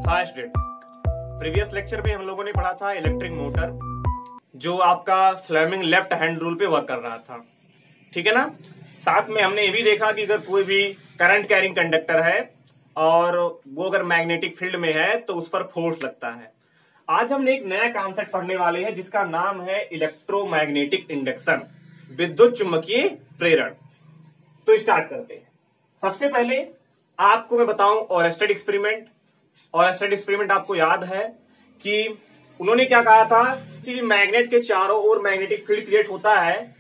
Hi student, previous lecture में हम लोगों ने पढ़ा था इलेक्ट्रिक मोटर, जो आपका फ्लेमिंग लेफ्ट हैंड रूल पे वर्क कर रहा था। ठीक है ना। साथ में हमने ये भी देखा कि अगर कोई भी करंट कैरिंग कंडक्टर है और वो अगर मैग्नेटिक फील्ड में है तो उस पर फोर्स लगता है। आज हमने एक नया कॉन्सेप्ट पढ़ने वाले हैं जिसका नाम है इलेक्ट्रोमैग्नेटिक इंडक्शन, विद्युत चुंबकीय प्रेरण। तो स्टार्ट करते हैं। सबसे पहले आपको मैं बताऊं ओरेस्टेड एक्सपेरिमेंट। ओरेस्टेड एक्सपेरिमेंट आपको याद है कि उन्होंने क्या कहा था, किसी भी मैग्नेट के चारों ओर मैग्नेटिक फील्ड क्रिएट होता है।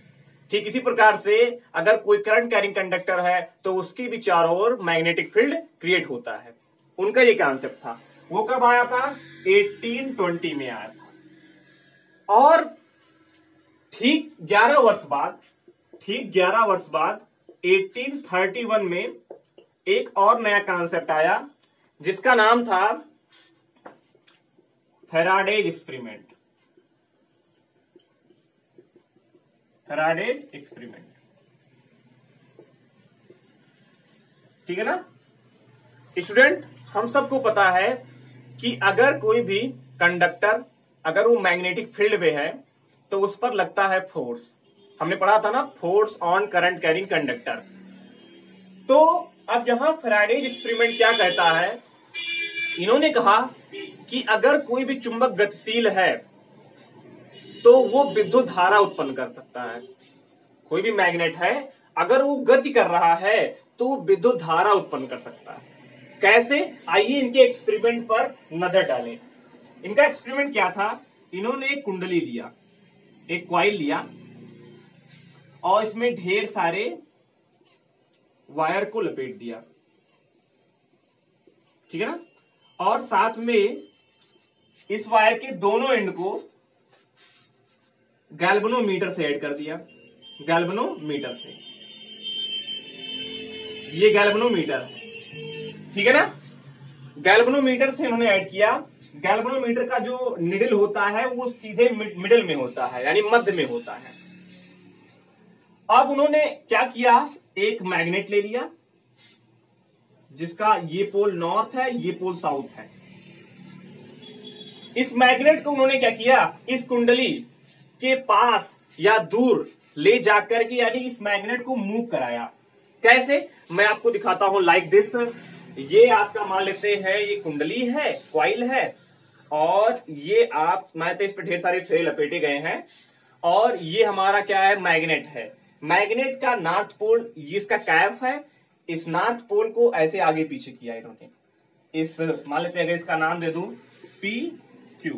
ठीक इसी प्रकार से अगर कोई करंट कैरिंग कंडक्टर है तो उसकी भी चारों ओर मैग्नेटिक फील्ड क्रिएट होता है। उनका ये कॉन्सेप्ट था। वो कब आया था? 1820 में आया था। और ठीक 11 वर्ष बाद 1831 में एक और नया कॉन्सेप्ट आया जिसका नाम था फैराडेज एक्सपेरिमेंट। फैराडेज एक्सपेरिमेंट, ठीक है ना स्टूडेंट। हम सबको पता है कि अगर कोई भी कंडक्टर अगर वो मैग्नेटिक फील्ड में है तो उस पर लगता है फोर्स। हमने पढ़ा था ना, force on current carrying conductor. तो अब यहां फैराडेज एक्सपेरिमेंट क्या कहता है, इन्होंने कहा कि अगर कोई भी चुंबक गतिशील है तो वो विद्युत धारा उत्पन्न कर सकता है। कोई भी मैग्नेट है अगर वो गति कर रहा है तो वो विद्युत धारा उत्पन्न कर सकता है। कैसे? आइए इनके एक्सपेरिमेंट पर नजर डालें। इनका एक्सपेरिमेंट क्या था, इन्होंने एक कुंडली लिया, एक कॉइल लिया और इसमें ढेर सारे वायर को लपेट दिया। ठीक है ना। और साथ में इस वायर के दोनों एंड को गैल्वेनोमीटर से ऐड कर दिया। गैल्वेनोमीटर से, ये गैल्वेनोमीटर है, ठीक है ना। गैल्वेनोमीटर से इन्होंने ऐड किया। गैल्वेनोमीटर का जो निडल होता है वो सीधे मिडिल में होता है, यानी मध्य में होता है। अब उन्होंने क्या किया, एक मैग्नेट ले लिया जिसका ये पोल नॉर्थ है, ये पोल साउथ है। इस मैग्नेट को उन्होंने क्या किया, इस कुंडली के पास या दूर ले जाकर के, यानी इस मैग्नेट को मूव कराया। कैसे? मैं आपको दिखाता हूं, लाइक दिस। ये आपका मान लेते हैं ये कुंडली है, कॉइल है, और ये आप मानते हैं इस पर ढेर सारे फेरे लपेटे गए हैं, और ये हमारा क्या है, मैग्नेट है। मैग्नेट का नॉर्थ पोल ये इसका कैप है। इस नॉर्थ पोल को ऐसे आगे पीछे किया इन्होंने। इस मान लेते हैं, अगर इसका नाम दे दूं पी क्यू,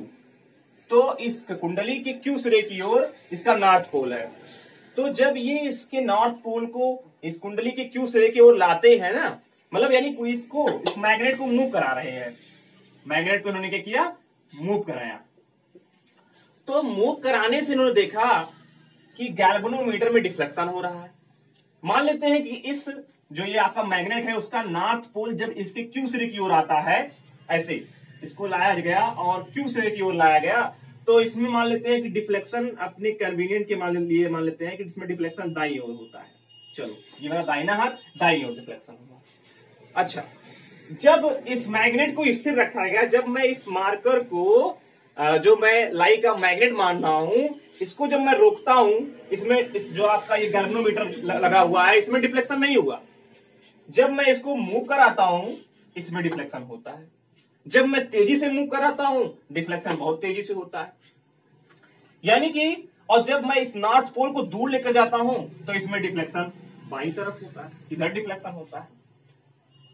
तो इस कुंडली के क्यू सिरे की ओर इसका नॉर्थ पोल है। तो जब ये इसके नॉर्थ पोल को इस कुंडली के क्यू सिरे की ओर लाते हैं ना, मतलब यानी इसको इस मैग्नेट को मूव करा रहे हैं। मैग्नेट को इन्होंने क्या किया, मूव कराया। तो मूव कराने से इन्होंने देखा कि गैल्वेनोमीटर में डिफ्लेक्शन हो रहा है। मान लेते हैं कि इस जो ये आपका मैग्नेट है उसका नॉर्थ पोल जब इसके क्यू सिरे की ओर आता है, ऐसे इसको लाया गया और क्यू सिरे की ओर लाया गया, तो इसमें मान लेते हैं कि डिफ्लेक्शन अपने कन्वीनियंट के मान लेते हैं कि इसमें डिफ्लेक्शन दाईं ओर होता है। चलो, ये मेरा दाहिना हाथ, दाईं ओर डिफ्लेक्शन होगा। अच्छा, जब इस मैग्नेट को स्थिर रखा गया, जब मैं इस मार्कर को जो मैं लाई का मैग्नेट मान रहा हूं, इसको जब मैं रोकता हूं, इसमें इस जो आपका ये गैल्वेनोमीटर लगा हुआ है, इसमें डिफ्लेक्शन नहीं हुआ। जब मैं इसको मूव कराता हूं, इसमें डिफ्लेक्शन होता है। जब मैं तेजी से मूव कराता हूं, डिफ्लेक्शन बहुत तेजी से होता है। यानी कि, और जब मैं इस नॉर्थ पोल को दूर लेकर जाता हूं तो इसमें डिफ्लेक्शन बाईं तरफ होता है, इधर डिफ्लेक्शन होता है।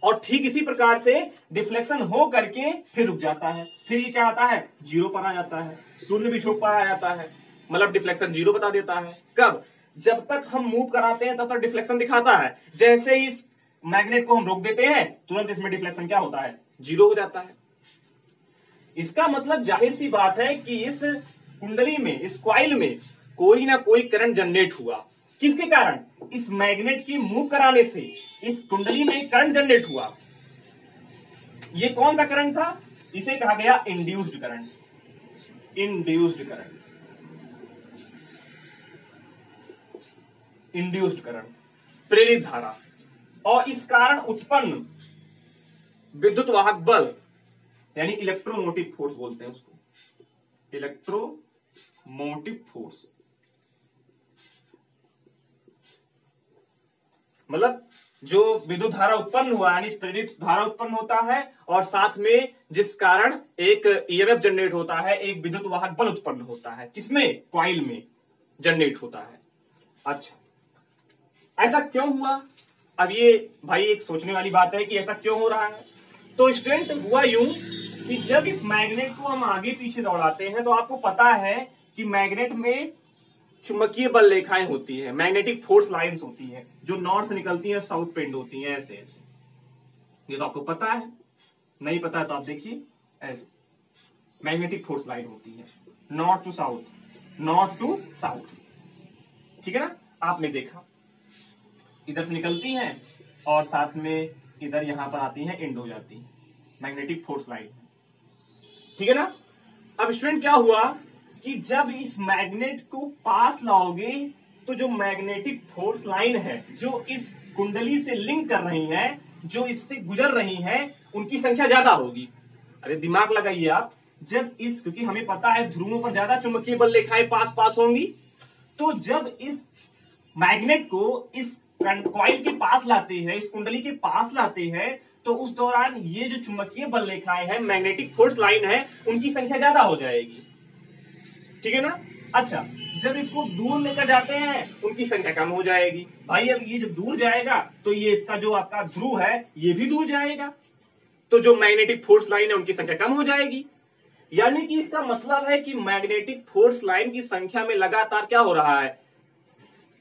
और ठीक इसी प्रकार से डिफ्लेक्शन हो करके फिर रुक जाता है, फिर ये क्या आता है, जीरो पर आ जाता है, शून्य भी छुप पर आ जाता है, मतलब डिफ्लेक्शन जीरो बता देता है। कब? जब तक हम मूव कराते हैं तब तक डिफ्लेक्शन दिखाता है। जैसे इस मैग्नेट को हम रोक देते हैं, तुरंत इसमें डिफ्लेक्शन क्या होता है, जीरो हो जाता है। इसका मतलब जाहिर सी बात है कि इस कुंडली में, इस कॉइल में कोई ना कोई करंट जनरेट हुआ। किसके कारण? इस मैग्नेट की मूव कराने से इस कुंडली में करंट जनरेट हुआ। ये कौन सा करंट था? इसे कहा गया induced current. Induced current, induced current, प्रेरित धारा। और इस कारण उत्पन्न विद्युत वाहक बल यानी इलेक्ट्रोमोटिव फोर्स बोलते हैं उसको, इलेक्ट्रोमोटिव फोर्स। मतलब जो विद्युत धारा उत्पन्न हुआ यानी प्रेरित धारा उत्पन्न होता है और साथ में जिस कारण एक ईएमएफ जनरेट होता है, एक विद्युत वाहक बल उत्पन्न होता है, किसमें, कॉइल में जनरेट होता है। अच्छा, ऐसा क्यों हुआ? अब ये भाई एक सोचने वाली बात है कि ऐसा क्यों हो रहा है। तो स्टूडेंट हुआ यूं कि जब इस मैग्नेट को हम आगे पीछे दौड़ाते हैं तो आपको पता है कि मैग्नेट में चुंबकीय बल रेखाएं होती है, मैग्नेटिक फोर्स लाइंस होती है जो नॉर्थ से निकलती हैं, साउथ पेंड होती हैं, ऐसे ऐसे। ये तो आपको पता है, नहीं पता है तो आप देखिए, ऐसे मैग्नेटिक फोर्स लाइन होती है, north to south, north to south, ठीक है ना। आपने देखा इधर से निकलती हैं और साथ में इधर यहां पर आती हैं, एंड हो जाती है, मैग्नेटिक फोर्स लाइन, ठीक है ना। अब स्टूडेंट क्या हुआ कि जब इस मैग्नेट को पास लाओगे तो जो मैग्नेटिक फोर्स लाइन है जो इस कुंडली से लिंक कर रही है, जो इससे गुजर रही है, उनकी संख्या ज्यादा होगी। अरे दिमाग लगाइए आप, जब इस, क्योंकि हमें पता है ध्रुवों पर ज्यादा चुंबकीय बल रेखाएं पास पास होंगी, तो जब इस मैग्नेट को इस कॉइल के पास लाते हैं, इस कुंडली के पास लाते हैं, तो उस दौरान ये जो चुंबकीय बल रेखाएं हैं, मैग्नेटिक फोर्स लाइन है, उनकी संख्या ज्यादा हो जाएगी, ठीक है ना। अच्छा, जब इसको दूर लेकर जाते हैं उनकी संख्या कम हो जाएगी। भाई अब ये जब दूर जाएगा तो ये इसका जो आपका ध्रुव है ये भी दूर जाएगा, तो जो मैग्नेटिक फोर्स लाइन है उनकी संख्या कम हो जाएगी। यानी कि इसका मतलब है कि मैग्नेटिक फोर्स लाइन की संख्या में लगातार क्या हो रहा है,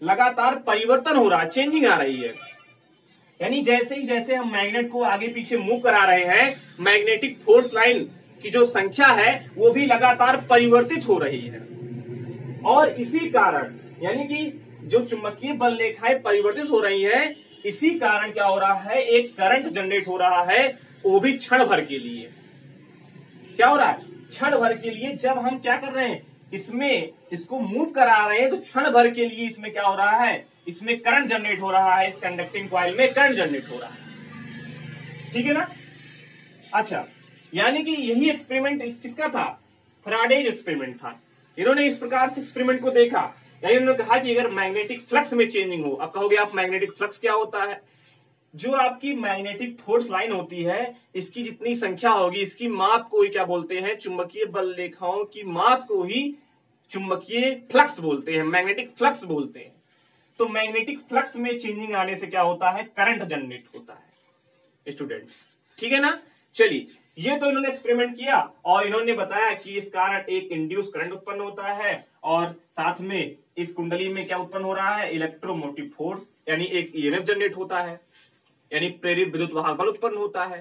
लगातार परिवर्तन हो रहा है, चेंजिंग आ रही है। यानी जैसे ही जैसे हम मैग्नेट को आगे पीछे मूव करा रहे हैं, मैग्नेटिक फोर्स लाइन की जो संख्या है वो भी लगातार परिवर्तित हो रही है। और इसी कारण यानी कि जो चुंबकीय बल रेखाएं परिवर्तित हो रही है, इसी कारण क्या हो रहा है, एक करंट जनरेट हो रहा है, वो भी क्षण भर के लिए। क्या हो रहा है, क्षण भर के लिए। जब हम क्या कर रहे हैं, इसमें इसको मूव करा रहे हैं तो क्षण भर के लिए इसमें क्या हो रहा है, इसमें करंट जनरेट हो रहा है, इस कंडक्टिंग कॉइल में करंट जनरेट हो रहा है, ठीक है ना। अच्छा, यानी कि यही एक्सपेरिमेंट किसका था, फैराडेज एक्सपेरिमेंट था। इन्होंने इस प्रकार से एक्सपेरिमेंट को देखा, यानी इन्होंने कहा कि अगर मैग्नेटिक फ्लक्स में चेंजिंग हो, अब कहोगे आप मैग्नेटिक फ्लक्स क्या होता है, जो आपकी मैग्नेटिक फोर्स लाइन होती है, इसकी जितनी संख्या होगी, इसकी माप को ही क्या बोलते हैं, चुंबकीय बल रेखाओं की माप को ही चुंबकीय फ्लक्स बोलते हैं, मैग्नेटिक फ्लक्स बोलते हैं। तो मैग्नेटिक फ्लक्स में चेंजिंग आने से क्या होता है, करंट जनरेट होता है स्टूडेंट, ठीक है ना। चलिए, ये तो इन्होंने एक्सपेरिमेंट किया और इन्होंने बताया कि इस कारण एक इंड्यूस करंट उत्पन्न होता है और साथ में इस कुंडली में क्या उत्पन्न हो रहा है, इलेक्ट्रोमोटिव फोर्स, यानी एक ईएमएफ जनरेट होता है, यानी प्रेरित विद्युत वाहक बल उत्पन्न होता है।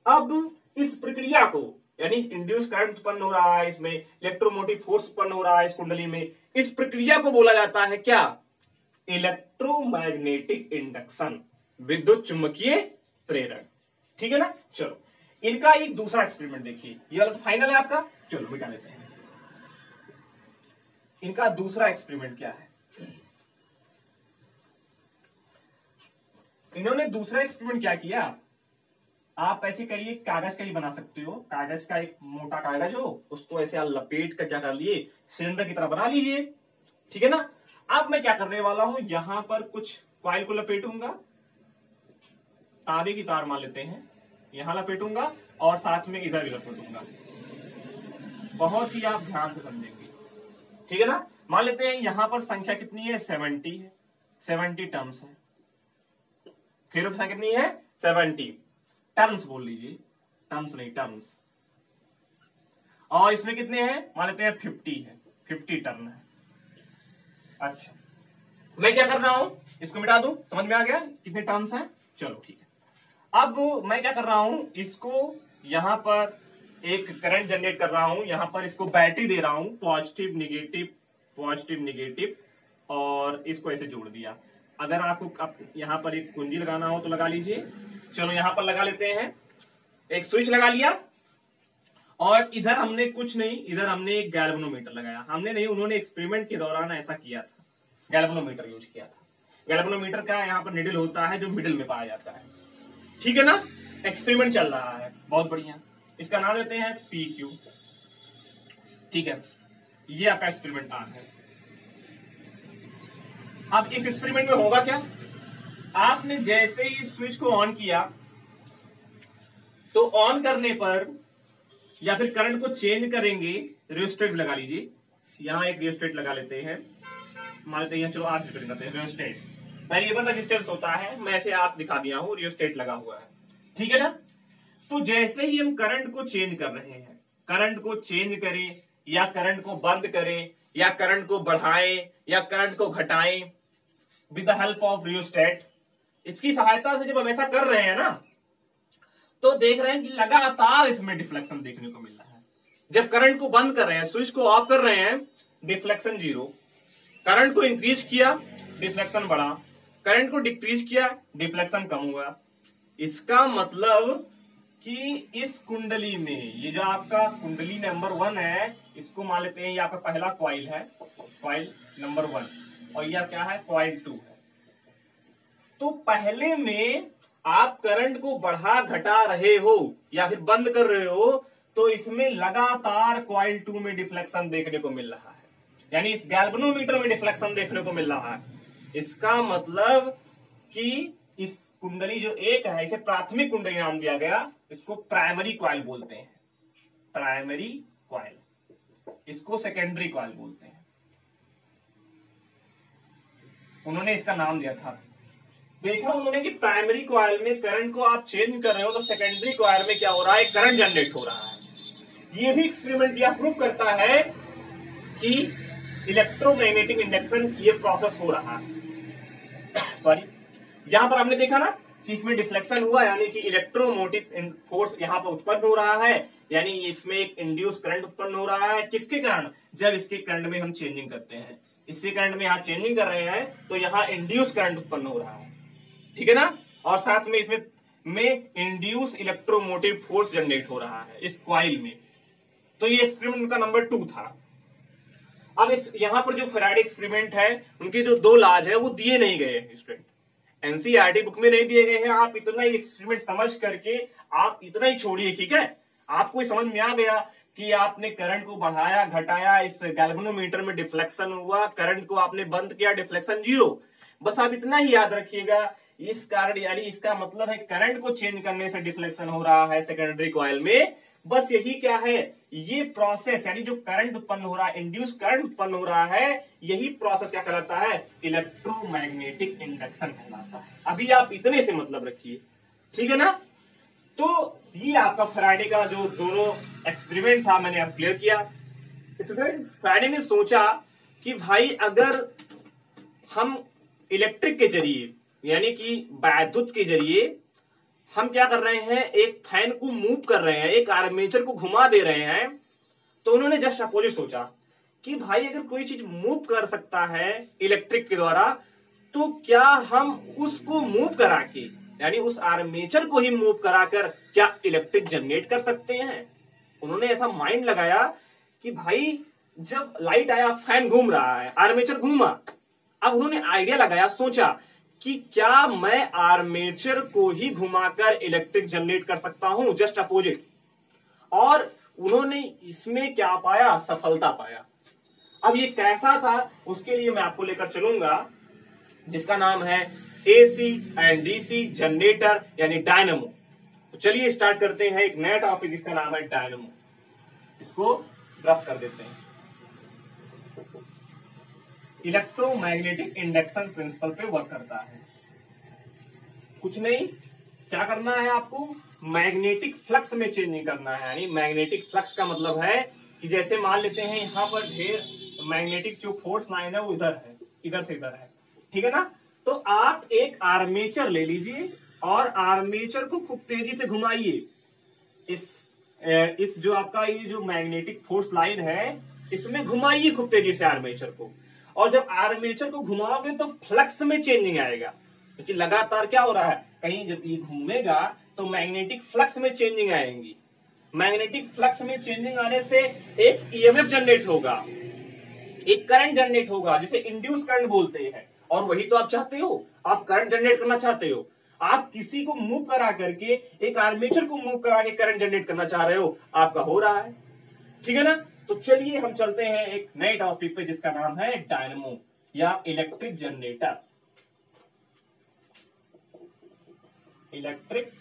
अब इस प्रक्रिया को, यानी इंड्यूस करंट उत्पन्न हो रहा है, इसमें इलेक्ट्रोमोटिव फोर्स उत्पन्न हो रहा है इस कुंडली में, इस प्रक्रिया को बोला जाता है क्या, इलेक्ट्रोमैग्नेटिक इंडक्शन, विद्युत चुंबकीय प्रेरण, ठीक है ना। चलो, इनका एक दूसरा एक्सपेरिमेंट देखिए, ये वाला फाइनल है आपका, चलो मिटा लेते हैं। इनका दूसरा एक्सपेरिमेंट क्या है, इन्होंने दूसरा एक्सपेरिमेंट क्या किया, आप ऐसे करिए, कागज का ही बना सकते हो, कागज का एक मोटा कागज हो, उसको ऐसे आप लपेट कर क्या कर लिए, सिलेंडर की तरह बना लीजिए, ठीक है ना। अब मैं क्या करने वाला हूं, यहां पर कुछ कॉइल को लपेटूंगा, तांबे की तार मान लेते हैं, यहां लपेटूंगा और साथ में इधर भी लपेटूंगा, बहुत ही आप ध्यान से समझेंगे, ठीक है ना। मान लेते हैं यहां पर संख्या कितनी है, 70 है, 70 टर्म्स है, फिर संख्या कितनी है, 70 टर्म्स बोल लीजिए, टर्म्स नहीं टर्म्स, और इसमें कितने हैं, मान लेते हैं 50 है, 50 टर्म है। अच्छा, मैं क्या कर रहा हूं, इसको मिटा दूं, समझ में आ गया कितने टर्म्स हैं, चलो ठीक है। अब मैं क्या कर रहा हूं, इसको यहां पर एक करंट जनरेट कर रहा हूं, यहां पर इसको बैटरी दे रहा हूं, पॉजिटिव नेगेटिव, पॉजिटिव नेगेटिव, और इसको ऐसे जोड़ दिया। अगर आपको यहां पर एक कुंजी लगाना हो तो लगा लीजिए, चलो यहां पर लगा लेते हैं, एक स्विच लगा लिया, और इधर हमने कुछ नहीं, इधर हमने एक गैल्वेनोमीटर लगाया, हमने नहीं, उन्होंने एक्सपेरिमेंट के दौरान ऐसा किया था, गैल्वेनोमीटर यूज किया था। गैल्वेनोमीटर का यहाँ पर निडल होता है जो मिडिल में पाया जाता है, ठीक है ना। एक्सपेरिमेंट चल रहा है, बहुत बढ़िया। इसका नाम लेते हैं PQ। ठीक है, ये आपका एक्सपेरिमेंट आर है। अब इस एक्सपेरिमेंट में होगा क्या, आपने जैसे ही स्विच को ऑन किया तो ऑन करने पर या फिर करंट को चेंज करेंगे, रियोस्टेट लगा लीजिए, यहां एक रियोस्टेट लगा लेते हैं, मान लेते हैं, चलो आर से करते हैं। रियोस्टेट वेरिएबल रेजिस्टेंस होता है, मैं ऐसे आर दिखा दिया हूं, रियोस्टेट लगा हुआ है, ठीक है ना। तो जैसे ही हम करंट को चेंज कर रहे हैं, करंट को चेंज करें या करंट को बंद करें या करंट को बढ़ाएं या करंट को घटाएं with the help of rheostat, इसकी सहायता से जब हम ऐसा कर रहे हैं ना, तो देख रहे हैं कि लगातार इसमें डिफ्लेक्शन देखने को मिल रहा है। जब करंट को बंद कर रहे हैं, स्विच को ऑफ कर रहे हैं, डिफ्लेक्शन 0, करंट को इंक्रीज किया, डिफ्लेक्शन बढ़ा, करंट को डिक्रीज किया, डिफ्लेक्शन कम हुआ। इसका मतलब कि इस कुंडली में, ये जो आपका कुंडली नंबर 1 है, इसको मान लेते हैं ये आपका पहला कॉइल है, कॉइल नंबर 1, और यह क्या है, कॉइल 2 है। तो पहले में आप करंट को बढ़ा घटा रहे हो या फिर बंद कर रहे हो, तो इसमें लगातार कॉइल 2 में डिफ्लेक्शन देखने को मिल रहा है, यानी इस गैल्वेनोमीटर में डिफ्लेक्शन देखने को मिल रहा है। इसका मतलब कि इस कुंडली जो एक है, इसे प्राथमिक कुंडली नाम दिया गया, इसको प्राइमरी कॉइल बोलते हैं, प्राइमरी कॉइल, इसको सेकेंडरी कॉइल बोलते हैं, उन्होंने इसका नाम दिया था। देखा उन्होंने कि प्राइमरी कॉइल में करंट को आप चेंज कर रहे हो, तो सेकेंडरी कॉइल में क्या हो रहा है, करंट जनरेट हो रहा है। ये भी एक्सपेरिमेंट यह प्रूव करता है कि इलेक्ट्रोमैग्नेटिक इंडक्शन ये प्रोसेस हो रहा है। सॉरी, यहां पर हमने देखा ना कि इसमें डिफ्लेक्शन हुआ, यानी कि इलेक्ट्रोमोटिव फोर्स यहां पर उत्पन्न हो रहा है, यानी इसमें एक इंड्यूस करंट उत्पन्न हो रहा है। किसके कारण, जब इसके करंट में हम चेंजिंग करते हैं, इसके करंट में यहां चेंजिंग कर रहे हैं, तो यहां इंड्यूस करंट उत्पन्न हो रहा है, ठीक है ना। और साथ में इसमें इंड्यूस इलेक्ट्रोमोटिव फोर्स जनरेट हो रहा है इस कॉइल में। तो ये एक्सपेरिमेंट का नंबर 2 था। अब यहां पर जो फैराडे एक्सपेरिमेंट है, उनके जो 2 लॉज है वो दिए नहीं गए हैं स्टूडेंट, एनसीईआरटी बुक में नहीं दिए गए हैं। आप इतना ही एक्सपेरिमेंट समझ करके आप इतना ही छोड़िए, ठीक है। आपको समझ में आ गया कि आपने करंट को बढ़ाया घटाया, इस गैल्वेनोमीटर में डिफ्लेक्शन हुआ, करंट को आपने बंद किया, डिफ्लेक्शन 0। बस आप इतना ही याद रखिएगा। इस कारण, यानी इसका मतलब है करंट को चेंज करने से डिफ्लेक्शन हो रहा है सेकेंडरी कॉइल में। बस यही क्या है, ये प्रोसेस, यानी जो करंट उत्पन्न हो रहा है, इंड्यूस करंट उत्पन्न हो रहा है, यही प्रोसेस क्या कहलाता है, इलेक्ट्रोमैग्नेटिक इंडक्शन कहलाता है। अभी आप इतने से मतलब रखिए, ठीक है ना। तो ये आपका फैराडे का जो दोनों एक्सपेरिमेंट था, मैंने अब क्लियर किया। स्टूडेंट, फैराडे ने सोचा कि भाई अगर हम इलेक्ट्रिक के जरिए, यानी कि वैद्युत के जरिए हम क्या कर रहे हैं, एक फैन को मूव कर रहे हैं, एक आर्मेचर को घुमा दे रहे हैं, तो उन्होंने जस्ट अपोजिट सोचा कि भाई अगर कोई चीज मूव कर सकता है इलेक्ट्रिक के द्वारा, तो क्या हम उसको मूव करा के, यानी उस आर्मेचर को ही मूव कराकर क्या इलेक्ट्रिक जनरेट कर सकते हैं। उन्होंने ऐसा माइंड लगाया कि भाई जब लाइट आया, फैन घूम रहा है, आर्मेचर घूमा, अब उन्होंने आइडिया लगाया, सोचा कि क्या मैं आर्मेचर को ही घुमाकर इलेक्ट्रिक जनरेट कर सकता हूं, जस्ट अपोजिट। और उन्होंने इसमें क्या पाया, सफलता पाया। अब ये कैसा था, उसके लिए मैं आपको लेकर चलूंगा, जिसका नाम है एसी एंड डीसी जनरेटर, यानी डायनेमो। तो चलिए स्टार्ट करते हैं एक नया टॉपिक, जिसका नाम है डायनेमो। इसको रफ कर देते हैं। इलेक्ट्रोमैग्नेटिक इंडक्शन प्रिंसिपल पे वर्क करता है। कुछ नहीं, क्या करना है आपको, मैग्नेटिक फ्लक्स में चेंजिंग करना है। यानी मैग्नेटिक फ्लक्स का मतलब है कि जैसे मान लेते हैं यहां पर ढेर मैग्नेटिक जो फोर्स लाइन है वो इधर है, इधर से इधर है, ठीक है ना। तो आप एक आर्मेचर ले लीजिए और आर्मेचर को खूब तेजी से घुमाइए। इस जो आपका ये जो मैग्नेटिक फोर्स लाइन है, इसमें घुमाइए खूब तेजी से आर्मेचर को। और जब आर्मेचर को घुमाओगे तो फ्लक्स में चेंजिंग आएगा, क्योंकि लगातार क्या हो रहा है, कहीं जब ये घूमेगा तो मैग्नेटिक फ्लक्स में चेंजिंग आएंगी। मैग्नेटिक फ्लक्स में चेंजिंग आने से एक ईएमएफ जनरेट होगा, एक करंट जनरेट होगा, जिसे इंड्यूस करंट बोलते हैं। और वही तो आप चाहते हो, आप करंट जनरेट करना चाहते हो। आप किसी को मूव करा करके, एक आर्मेचर को मूव करा के करंट जनरेट करना चाह रहे हो, आपका हो रहा है। ठीक है ना। तो चलिए हम चलते हैं एक नए टॉपिक पे जिसका नाम है डायनेमो या इलेक्ट्रिक जनरेटर। इलेक्ट्रिक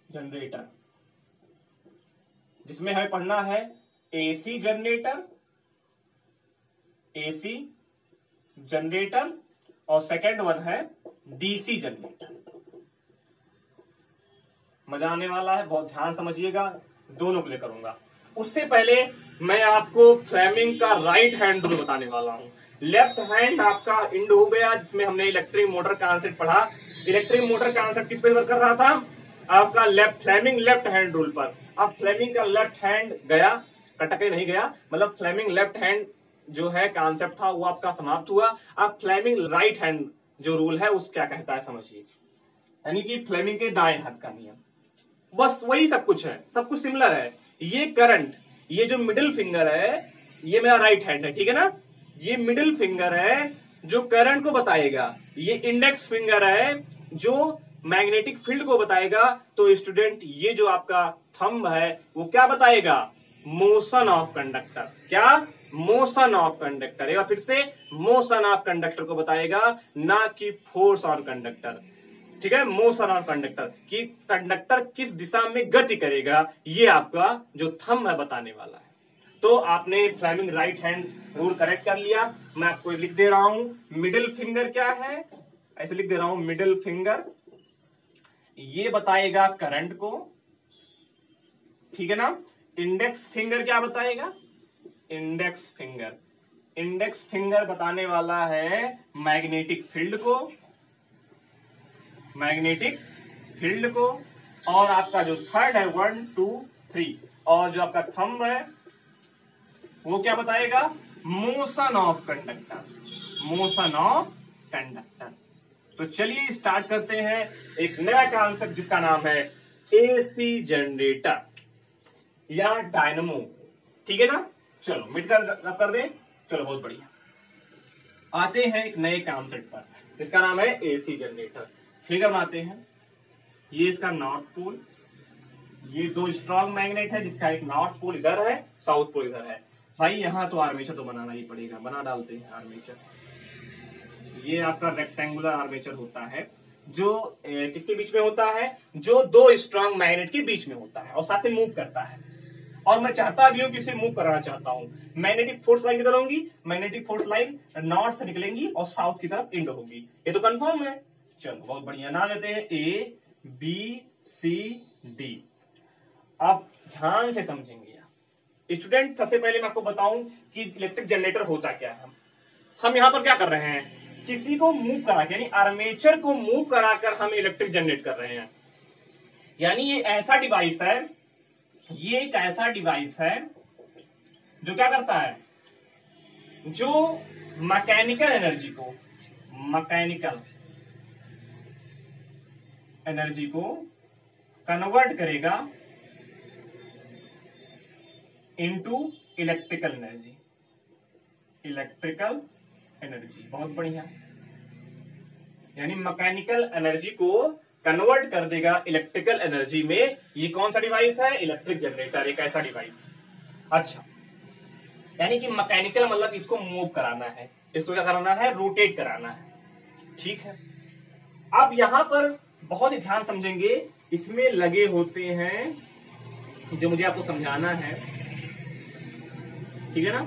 जनरेटर, जिसमें हमें पढ़ना है एसी जनरेटर, एसी जनरेटर, और सेकंड वन है डीसी जनरेटर। मजा आने वाला है, बहुत ध्यान समझिएगा, दोनों के लिए करूंगा। उससे पहले मैं आपको फ्लेमिंग का राइट हैंड रूल बताने वाला हूं। लेफ्ट हैंड आपका इंड हो गया, जिसमें हमने इलेक्ट्रिक मोटर का कॉन्सेप्ट पढ़ा। इलेक्ट्रिक मोटर का कॉन्सेप्ट किस पे वर्क कर रहा था? आपका फ्लेमिंग लेफ्ट हैंड रूल पर। अब फ्लेमिंग का लेफ्ट हैंड गया, कटके नहीं गया, मतलब फ्लेमिंग लेफ्ट हैंड जो है कॉन्सेप्ट था वो आपका समाप्त हुआ। अब फ्लेमिंग राइट हैंड जो रूल है उस क्या कहता है समझिए, यानी कि फ्लेमिंग के दाएं हाथ का नियम। बस वही सब कुछ है, सब कुछ सिमिलर है। ये करंट, ये जो मिडिल फिंगर है, ये मेरा राइट हैंड है, ठीक है ना। ये मिडिल फिंगर है जो करंट को बताएगा, ये इंडेक्स फिंगर है जो मैग्नेटिक फील्ड को बताएगा। तो स्टूडेंट ये जो आपका थंब है वो क्या बताएगा? Motion of conductor. क्या? Motion of conductor. एक बार फिर से, मोशन ऑफ कंडक्टर को बताएगा, ना कि फोर्स ऑन कंडक्टर। ठीक है, मोशन ऑन कंडक्टर, कि कंडक्टर किस दिशा में गति करेगा, ये आपका जो थंब है बताने वाला है। तो आपने Fleming right hand rule correct कर लिया। मैं आपको लिख दे रहा हूं, मिडिल फिंगर क्या है, ऐसे लिख दे रहा हूं, मिडिल फिंगर ये बताएगा करंट को, ठीक है ना। इंडेक्स फिंगर क्या बताएगा? इंडेक्स फिंगर, इंडेक्स फिंगर बताने वाला है मैग्नेटिक फील्ड को, मैग्नेटिक फील्ड को। और आपका जो थर्ड है 1 2 3, और जो आपका थंब है वो क्या बताएगा? Motion of conductor, motion of conductor. तो चलिए स्टार्ट करते हैं एक नया कॉन्सेप्ट जिसका नाम है एसी जनरेटर या डायनेमो। ठीक है ना। चलो मिट कर दें। चलो बहुत बढ़िया। आते हैं एक नए कॉन्सेप्ट पर, इसका नाम है एसी जनरेटर। फिगर बनाते हैं। ये इसका नॉर्थ पोल, ये दो स्ट्रॉन्ग मैग्नेट है जिसका एक नॉर्थ पोल इधर है, साउथ पोल इधर है। भाई यहां तो आर्मेचर तो बनाना ही पड़ेगा, बना डालते हैं आर्मेचर। ये आपका रेक्टेंगुलर आर्मेचर होता है जो किसके बीच में होता है? जो दो स्ट्रॉन्ग मैग्नेट के बीच में होता है और साथ में मूव करता है। और मैं चाहता भी हूं कि इसे मूव कराना चाहता हूं। मैग्नेटिक फोर्स लाइन किधर होगी? मैग्नेटिक फोर्स लाइन नॉर्थ से निकलेंगी और साउथ की तरफ इंड होगी। ये तो कंफर्म है। चलो बहुत बढ़िया, नाम लेते हैं ए बी सी डी। आप ध्यान से समझेंगे स्टूडेंट। सबसे पहले मैं आपको बताऊं कि इलेक्ट्रिक जनरेटर होता क्या है। हम यहां पर क्या कर रहे हैं? किसी को मूव करा के, यानी आर्मेचर को मूव कराकर हम इलेक्ट्रिक जनरेट कर रहे हैं। यानी ये ऐसा डिवाइस है, ये एक ऐसा डिवाइस है जो क्या करता है? जो मैकेनिकल एनर्जी को, मैकेनिकल एनर्जी को कन्वर्ट करेगा into electrical energy, electrical energy. बहुत बढ़िया। यानी मैकेनिकल एनर्जी को कन्वर्ट कर देगा इलेक्ट्रिकल एनर्जी में। ये कौन सा डिवाइस है? इलेक्ट्रिक जनरेटर, एक ऐसा डिवाइस। अच्छा, यानी कि मैकेनिकल मतलब इसको मूव कराना है, इसको क्या कराना है? रोटेट कराना है। ठीक है। अब यहां पर बहुत ही ध्यान समझेंगे, इसमें लगे होते हैं जो मुझे आपको समझाना है, ठीक है ना।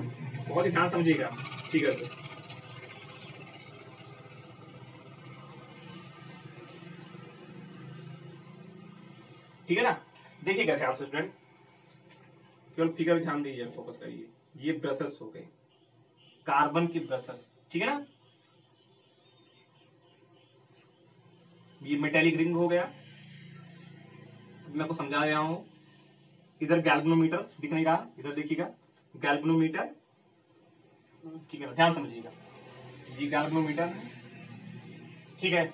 बहुत ही ध्यान समझिएगा। ठीक है, ठीक है ना। देखिएगा ध्यान से स्टूडेंट, केवल फिगर पे ध्यान दीजिए, फोकस करिए। ये ब्रशेस हो गए, कार्बन की ब्रशेस, ठीक है ना। ये मेटेलिक रिंग हो गया, मैं आपको समझा रहा हूं। इधर गैल्वेनोमीटर दिख नहीं रहा, इधर देखिएगा गैल्वेनोमीटर, ठीक है, ध्यान समझिएगा। ये गैल्वेनोमीटर है, ठीक है।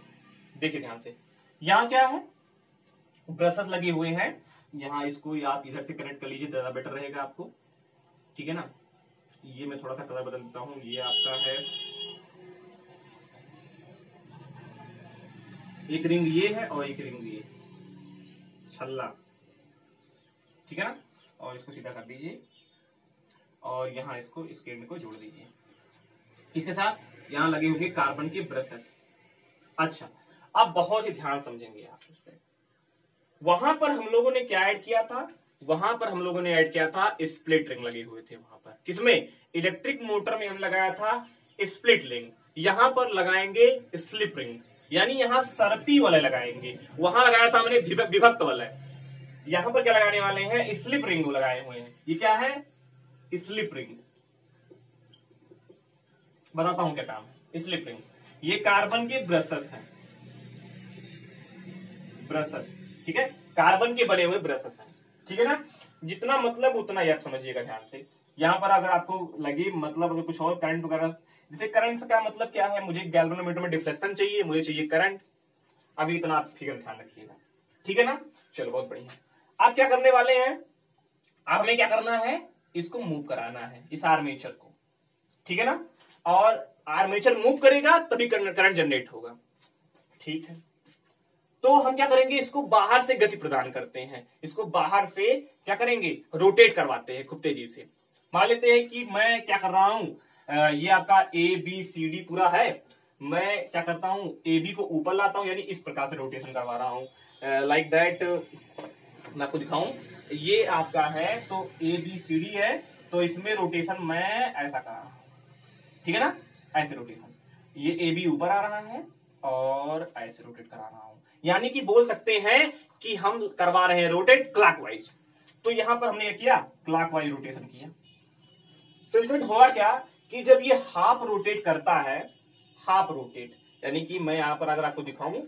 देखिए ध्यान से, यहां क्या है? ब्रशेस लगे हुए हैं। यहां इसको आप इधर से कनेक्ट कर लीजिए, ज्यादा बेटर रहेगा आपको, ठीक है ना। ये मैं थोड़ा सा कलर बदल देता हूं। ये आपका है एक रिंग ये है और एक रिंग ये, छल्ला, ठीक है ना। और इसको सीधा कर दीजिए और यहाँ इसको इस केंद्र को जोड़ दीजिए। इसके साथ यहाँ लगे होंगे कार्बन के ब्रशेस। अच्छा, अब बहुत ही ध्यान समझेंगे आप इस पे। वहां पर हम लोगों ने क्या ऐड किया था, वहां पर हम लोगों ने ऐड किया था स्प्लिट रिंग लगे हुए थे वहां पर। किसमें? इलेक्ट्रिक मोटर में हम लगाया था स्प्लिट रिंग, यहां पर लगाएंगे स्लिप रिंग, यानी यहां सर्पी वाले लगाएंगे। वहां लगाया था हमने विभक्त वाला, यहां पर क्या लगाने वाले हैं? स्लिप रिंग लगाए हुए हैं। ये क्या है? Slip ring. बताता हूं क्या काम है। स्लिप रिंग ये कार्बन के ब्रशेस हैं, ब्रशेस, ठीक है, कार्बन के बने हुए ब्रशेस हैं, ठीक है ना। जितना मतलब उतना ही आप समझिएगा ध्यान से। यहां पर अगर आपको लगे मतलब अगर कुछ और करंट वगैरह, जैसे करंट का मतलब क्या है, मुझे गैल्वेनोमीटर में डिफ्लेक्शन चाहिए, मुझे चाहिए करंट। अभी इतना आप फिगर ध्यान रखिएगा, ठीक है ना। चलो बहुत बढ़िया। आप क्या करने वाले हैं, अब हमें क्या करना है, इसको मूव कराना है, इस आर्मेचर को, ठीक है ना। और आर्मेचर मूव करेगा तभी करंट जनरेट होगा, ठीक है। तो हम क्या करेंगे, इसको बाहर से गति प्रदान करते हैं, इसको बाहर से क्या करेंगे, रोटेट करवाते हैं खूब तेजी से। मान लेते हैं कि मैं क्या कर रहा हूं, ये आपका ABCD पूरा है, मैं क्या करता हूं, AB को ऊपर लाता हूं, यानी इस प्रकार से रोटेशन करवा रहा हूं, लाइक दैट। मैं आपको दिखाऊं, ये आपका है तो ABCD है, तो इसमें रोटेशन मैं ऐसा कर रहा हूं, ठीक है ना, ऐसे रोटेशन। ये AB ऊपर आ रहा है और ऐसे रोटेट करा रहा हूं, यानी कि बोल सकते हैं कि हम करवा रहे हैं रोटेट क्लॉकवाइज। तो यहां पर हमने किया क्लॉकवाइज रोटेशन किया, तो इसमें होगा क्या कि जब ये हाफ रोटेट करता है, हाफ रोटेट, यानी कि मैं यहां पर अगर आपको दिखाऊं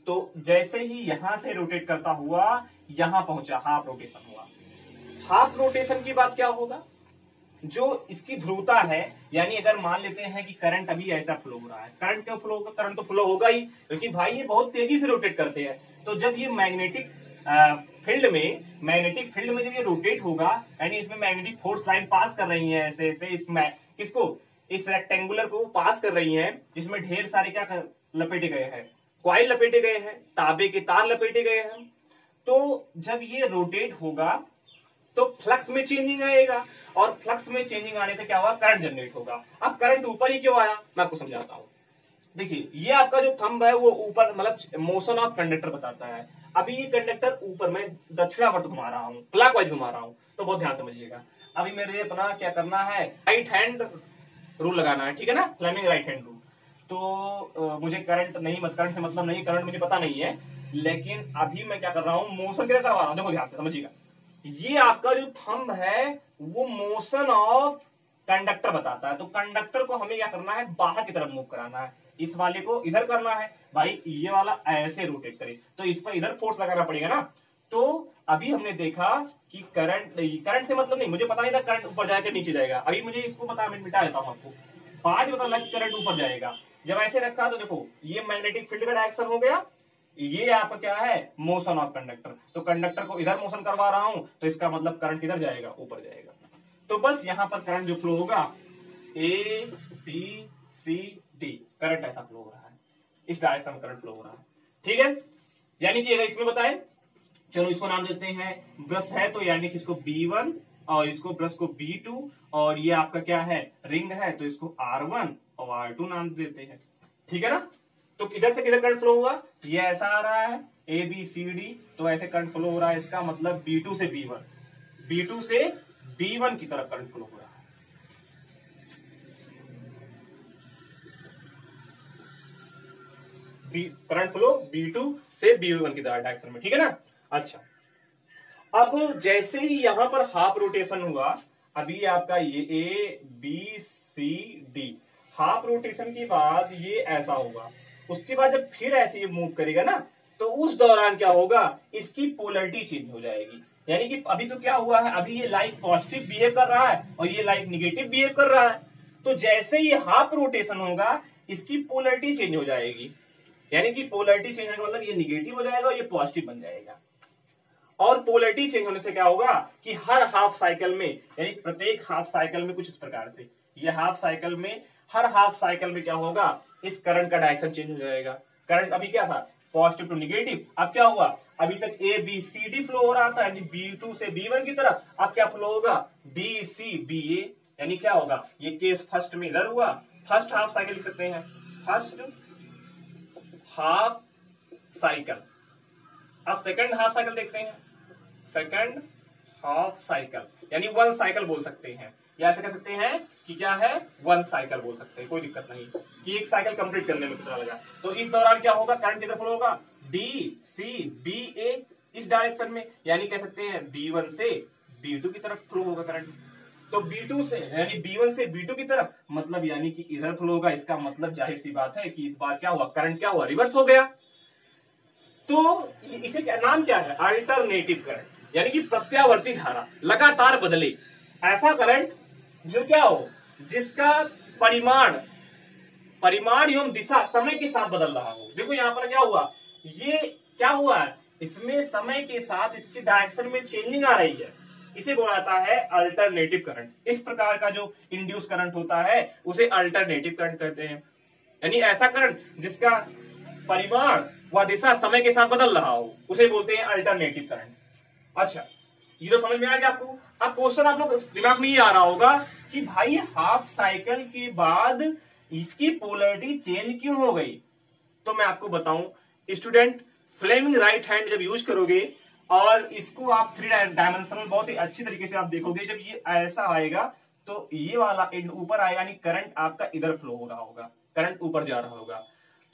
तो जैसे ही यहां से रोटेट करता हुआ यहां पहुंचा, हाफ रोटेशन हुआ। हाफ रोटेशन की बात क्या होगा, जो इसकी ध्रुवता है, यानी अगर मान लेते हैं कि करंट अभी ऐसा फ्लो हो रहा है, करंट क्यों फ्लो होगा, करंट तो फ्लो होगा ही, क्योंकि भाई ये बहुत तेजी से रोटेट करते हैं। तो जब ये मैग्नेटिक फील्ड में जब ये रोटेट होगा, यानी इसमें मैग्नेटिक फोर्स लाइन पास कर रही है ऐसे ऐसे, किसको, इस रेक्टेंगुलर को पास कर रही है, जिसमें ढेर सारे क्या लपेटे गए हैं, कॉइल लपेटे गए हैं, तांबे के तार लपेटे गए हैं। तो जब ये रोटेट होगा तो फ्लक्स में चेंजिंग आएगा, और फ्लक्स में चेंजिंग आने से क्या होगा, करंट जनरेट होगा। अब करंट ऊपर ही क्यों आया, मैं आपको समझाता हूं। देखिए, ये आपका जो थंब है वो ऊपर, मतलब मोशन ऑफ कंडक्टर बताता है। अभी ये कंडक्टर ऊपर, मैं दक्षिणावर्त घुमा रहा हूं, क्लॉकवाइज घुमा रहा हूं, तो बहुत ध्यान समझिएगा। अभी मेरे अपना क्या करना है, राइट हैंड रूल लगाना है, ठीक है ना, फ्लेमिंग राइट हैंड रूल। तो मुझे करंट करंट से मतलब नहीं, करंट मुझे पता नहीं है, लेकिन अभी मैं क्या कर रहा हूं, मोशन के लिए करवा रहा हूं। देखो ध्यान से समझिएगा, ये आपका जो थंब है वो मोशन ऑफ कंडक्टर बताता है। तो कंडक्टर को हमें क्या करना है, बाहर की तरफ मूव कराना है, इस वाले को इधर करना है, भाई ये वाला ऐसे रोटेट करे, तो इस पर इधर फोर्स लगाना पड़ेगा ना। तो अभी हमने देखा कि करंट से मतलब नहीं, मुझे पता नहीं था करंट ऊपर जाकर नीचे जाएगा, अभी मुझे इसको पता, मैं मिटा देता हूं आपको, बाद में पता लगा करंट ऊपर जाएगा। जब ऐसे रखा तो देखो ये मैग्नेटिक फील्ड का डायरेक्शन हो गया, ये आपका क्या है, मोशन ऑफ कंडक्टर। तो कंडक्टर को इधर मोशन करवा रहा हूं, तो इसका मतलब करंट किधर जाएगा, ऊपर जाएगा। तो बस यहां पर करंट जो फ्लो होगा, ABCD, करंट ऐसा फ्लो हो रहा है, इस डायरेक्शन में करंट फ्लो हो रहा है, ठीक है। यानी कि अगर इसमें बताए, चलो इसको नाम देते हैं, ब्रश है तो यानी कि इसको B1 और इसको ब्रश को B2, और ये आपका क्या है, रिंग है, तो इसको R1 और R2 नाम देते हैं, ठीक है ना। तो किधर से किधर करंट फ्लो हुआ, ये ऐसा आ रहा है ABCD, तो ऐसे करंट फ्लो हो रहा है, इसका मतलब B2 से B1, B2 से B1 की तरफ करंट फ्लो हो रहा है। करंट फ्लो B2 से B1 की तरफ डायरेक्शन में, ठीक है ना। अच्छा, अब जैसे ही यहां पर हाफ रोटेशन हुआ, अभी आपका ये ABCD, हाफ रोटेशन के बाद ये ऐसा होगा, उसके बाद जब फिर ऐसे ये मूव करेगा ना, तो उस दौरान क्या होगा, इसकी पोलरिटी चेंज हो जाएगी। यानी कि अभी तो क्या हुआ है, अभी ये लाइक पॉजिटिव बिहेव कर रहा है और ये लाइक निगेटिव बिहेव कर रहा है। तो जैसे ही हाफ रोटेशन होगा, इसकी पोलरिटी चेंज हो जाएगी, यानी कि पोलरिटी चेंज होने का मतलब ये निगेटिव हो जाएगा और ये पॉजिटिव बन जाएगा। और पोलरिटी चेंज होने से क्या होगा कि हर हाफ साइकिल में, यानी प्रत्येक हाफ साइकिल में कुछ इस प्रकार से, ये हाफ साइकिल में, हर हाफ साइकिल में क्या होगा, इस करंट का डायरेक्शन चेंज हो जाएगा। करंट अभी क्या था, पॉजिटिव टू निगेटिव। अब क्या हुआ, अभी तक A B C D flow हो रहा था, यानी B2 से B1 की तरफ। अब क्या फ्लो होगा, डी सी बी ए, यानी क्या होगा, ये केस फर्स्ट में इधर हुआ, फर्स्ट हाफ साइकिल लिख सकते हैं, फर्स्ट हाफ साइकिल। अब सेकंड हाफ साइकिल देखते हैं, सेकंड हाफ साइकिल, यानी 1 साइकिल बोल सकते हैं, या ऐसे कह सकते हैं कि क्या है, 1 साइकिल बोल सकते हैं, कोई दिक्कत नहीं कि एक साइकिल कंप्लीट करने में कितना लगा। तो इस दौरान क्या होगा, करंट किधर फ्लो होगा, डी सी बी ए, इस डायरेक्शन में, यानी कह सकते हैं B1 से B2 की तरफ फ्लो होगा करंट। तो B2 से यानी B1 से B2 की तरफ, मतलब यानी कि इधर फ्लो होगा। इसका मतलब जाहिर सी बात है कि इस बार क्या हुआ, करंट क्या हुआ, रिवर्स हो गया। तो इसे क्या नाम क्या है, अल्टरनेटिव करंट, यानी कि प्रत्यावर्ती धारा, लगातार बदले ऐसा करंट जो क्या हो, जिसका परिमाण एवं दिशा समय के साथ बदल रहा हो। देखो यहां पर क्या हुआ, ये क्या हुआ है, इसमें समय के साथ इसकी डायरेक्शन में चेंजिंग आ रही है, इसे बोला जाता है अल्टरनेटिव करंट। इस प्रकार का जो इंड्यूस करंट होता है उसे अल्टरनेटिव करंट कहते हैं, यानी ऐसा करंट जिसका परिमाण व दिशा समय के साथ बदल रहा हो उसे बोलते हैं अल्टरनेटिव करंट। अच्छा, ये तो समझ में आ गया आपको। अब क्वेश्चन आप लोग दिमाग में ये आ रहा होगा कि भाई हाफ साइकिल के बाद इसकी पोलैरिटी चेंज क्यों हो गई। तो मैं आपको बताऊं स्टूडेंट, फ्लेमिंग राइट हैंड जब यूज करोगे और इसको आप 3 डायमेंशनल बहुत ही अच्छी तरीके से आप देखोगे, जब ये ऐसा आएगा तो ये वाला एंड ऊपर आएगा, यानी करंट आपका इधर फ्लो हो रहा होगा, करंट ऊपर जा रहा होगा।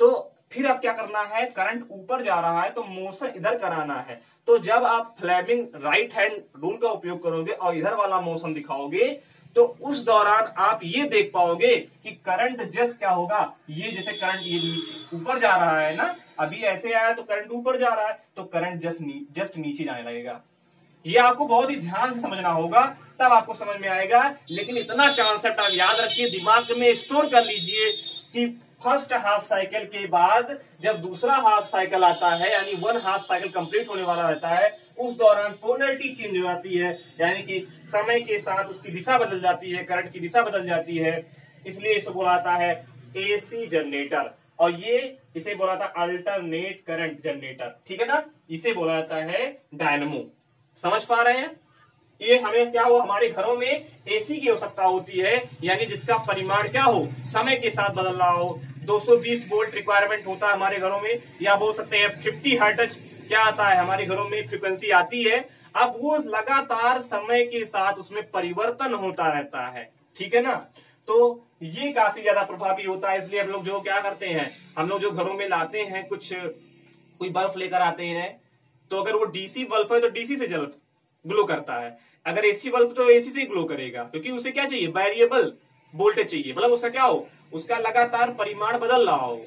तो फिर अब क्या करना है, करंट ऊपर जा रहा है तो मोशन इधर कराना है। तो जब आप फ्लेमिंग राइट हैंड रूल का उपयोग करोगे और इधर वाला मोशन दिखाओगे तो उस दौरान आप ये देख पाओगे कि करंट जस्ट क्या होगा, ये जैसे करंट ये ऊपर जा रहा है ना, अभी ऐसे आया तो करंट ऊपर जा रहा है, तो करंट जस्ट नीचे जाने लगेगा। ये आपको बहुत ही ध्यान से समझना होगा, तब आपको समझ में आएगा। लेकिन इतना कॉन्सेप्ट आप याद रखिए, दिमाग में स्टोर कर लीजिए कि फर्स्ट हाफ साइकिल के बाद जब दूसरा हाफ साइकिल आता है, यानी 1 हाफ साइकिल कंप्लीट होने वाला रहता है, उस दौरान पोलैरिटी चेंज हो जाती है, यानी कि समय के साथ उसकी दिशा बदल जाती है, करंट की दिशा बदल जाती है। इसलिए इसे बोला जाता है एसी जनरेटर, और ये इसे बोला जाता है अल्टरनेट करंट जनरेटर, ठीक है ना। इसे बोला जाता है डायनमो। समझ पा रहे हैं। ये हमें क्या हो, हमारे घरों में एसी की आवश्यकता होती है, यानी जिसका परिमाण क्या हो, समय के साथ बदल रहा हो। 220 वोल्ट रिक्वायरमेंट होता है हमारे घरों में, या बोल सकते हैं 50 हर्ट्ज क्या आता है हमारे घरों में, फ्रीक्वेंसी आती है। अब वो लगातार समय के साथ उसमें परिवर्तन होता रहता है, ठीक है ना। तो ये काफी ज्यादा प्रभावी होता है। इसलिए हम लोग जो क्या करते हैं, हम लोग जो घरों में लाते हैं कोई बल्ब लेकर आते हैं, तो अगर वो डीसी बल्ब है तो डीसी से जल ग्लो करता है, अगर एसी बल्ब तो एसी से ग्लो करेगा, क्योंकि उसे क्या चाहिए, वेरिएबल वोल्टेज चाहिए, मतलब उसका क्या हो, उसका लगातार परिमाण बदल रहा हो,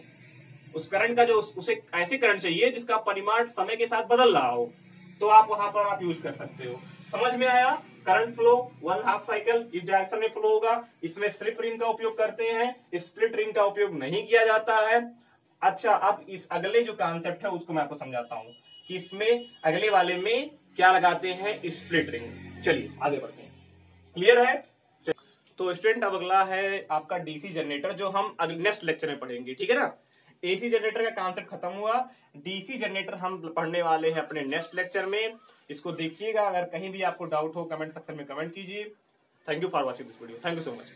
उस करंट का जो उसे ऐसे करंट चाहिए जिसका परिमाण समय के साथ बदल रहा हो। तो आप वहां पर आप यूज कर सकते हो। समझ में आया। करंट फ्लो 1 हाफ साइकिल इस डायरेक्शन में फ्लो होगा। इसमें स्लिप रिंग का उपयोग करते हैं, स्प्लिट रिंग का उपयोग नहीं किया जाता है। अच्छा, अब इस अगले जो कॉन्सेप्ट है उसको मैं आपको समझाता हूं कि इसमें अगले वाले में क्या लगाते हैं, स्प्लिट रिंग। चलिए आगे बढ़ते हैं, क्लियर है। तो स्टूडेंट अब अगला है आपका डीसी जनरेटर, जो हम नेक्स्ट लेक्चर में पढ़ेंगे, ठीक है ना। एसी जनरेटर का कॉन्सेप्ट खत्म हुआ, डीसी जनरेटर हम पढ़ने वाले हैं अपने नेक्स्ट लेक्चर में। इसको देखिएगा, अगर कहीं भी आपको डाउट हो कमेंट सेक्शन में कमेंट कीजिए। Thank you for watching this video, thank you so much.